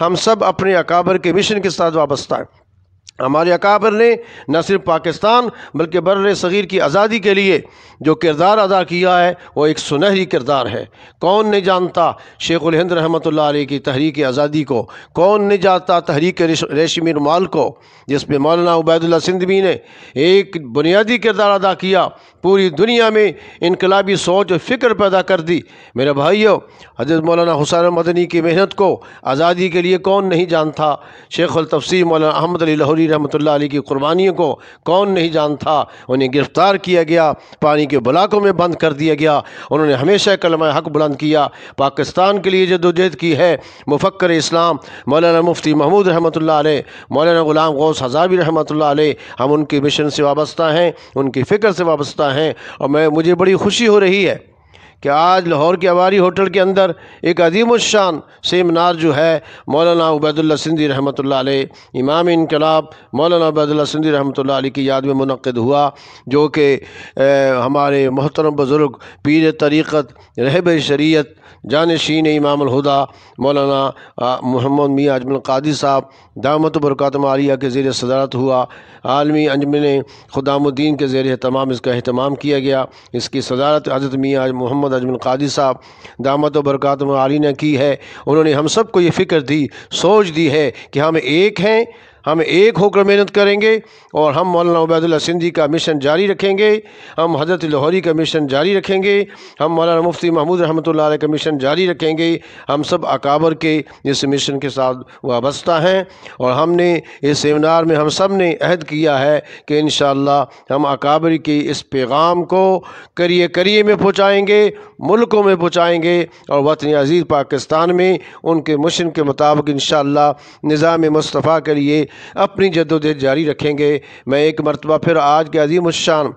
ہم سب اپنے اکابر کے مشن کے ساتھ وابستہ ہیں۔ ہمارے اکابر نے نہ صرف پاکستان بلکہ بر صغیر کی آزادی کے لیے جو کردار ادا کیا ہے وہ ایک سنہری کردار ہے۔ کون نہیں جانتا شیخ الہند رحمۃ اللہ علیہ کی تحریک آزادی کو؟ کون نہیں جانتا تحریک ریشمی رومال کو، جس پہ مولانا عبید اللہ سندھوی نے ایک بنیادی کردار ادا کیا، پوری دنیا میں انقلابی سوچ و فکر پیدا کر دی۔ میرے بھائیوں، حضرت مولانا حسین مدنی کی محنت کو آزادی کے لیے کون نہیں جانتا؟ شیخ التفسیر مولانا احمد علی لاہوری رحمۃ اللہ علیہ کی قربانیوں کو کون نہیں جانتا؟ انہیں گرفتار کیا گیا، پانی کے بلاکوں میں بند کر دیا گیا، انہوں نے ہمیشہ کلمہ حق بلند کیا، پاکستان کے لیے جدوجہد کی ہے۔ مفکر اسلام مولانا مفتی محمود رحمۃ اللہ علیہ، مولانا غلام غوث ہضابی رحمۃ اللہ علیہ، ہم ان کے مشن سے وابستہ ہیں، ان کی فکر سے وابستہ ہیں، اور مجھے بڑی خوشی ہو رہی ہے کہ آج لاہور کے عواری ہوٹل کے اندر ایک عظیم الشان سیمینار جو ہے مولانا عبید اللہ سندھی رحمۃ اللہ علیہ، امام انقلاب مولانا عبید اللہ سندھی رحمۃ اللہ علیہ کی یاد میں منعقد ہوا، جو کہ ہمارے محترم بزرگ پیر طریقت رہبر شریعت جانشین امام الہدا مولانا محمد میاں اجمل قادری صاحب دامت برکاتہم عالیہ کے زیر صدارت ہوا۔ عالمی انجمن خدام الدین کے زیر اہتمام اس کا اہتمام کیا گیا۔ اس کی صدارت حضرت میاں محمد اجمل قادری صاحب دامت برکاتہم عالیہ نے کی ہے۔ انہوں نے ہم سب کو یہ فکر دی، سوچ دی ہے کہ ہم ایک ہیں، ہم ایک ہو کر محنت کریں گے، اور ہم مولانا عبید اللہ سندھی کا مشن جاری رکھیں گے، ہم حضرت لاہوری کا مشن جاری رکھیں گے، ہم مولانا مفتی محمود رحمۃ اللہ علیہ کا مشن جاری رکھیں گے۔ ہم سب اکابر کے اس مشن کے ساتھ وابستہ ہیں، اور ہم نے اس سیمینار میں ہم سب نے عہد کیا ہے کہ انشاءاللہ ہم اکابر کی اس پیغام کو کریے کریے میں پہنچائیں گے، ملکوں میں پہنچائیں گے، اور وطن عزیز پاکستان میں ان کے مشن کے مطابق انشاءاللہ نظام مصطفیٰ کے لیے اپنی جدوجہد جاری رکھیں گے۔ میں ایک مرتبہ پھر آج کے عظیم الشان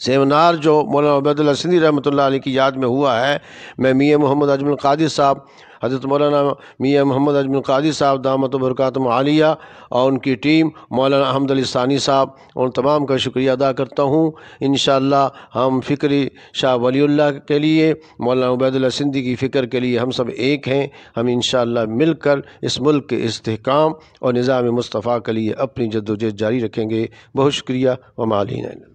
سیمینار جو مولانا عبید اللہ سندھی رحمۃ اللہ علیہ کی یاد میں ہوا ہے، میں میاں محمد اجمل قادری صاحب، حضرت مولانا میاں محمد اجمل قادری صاحب دامت برکاتہم عالیہ اور ان کی ٹیم، مولانا احمد علی ثانی صاحب، ان تمام کا شکریہ ادا کرتا ہوں۔ انشاءاللہ ہم فکری شاہ ولی اللہ کے لیے، مولانا عبید اللہ سندھی کی فکر کے لیے ہم سب ایک ہیں۔ ہم انشاءاللہ مل کر اس ملک کے استحکام اور نظام مصطفیٰ کے لیے اپنی جدوجہد جاری رکھیں گے۔ بہت شکریہ، وما علینا۔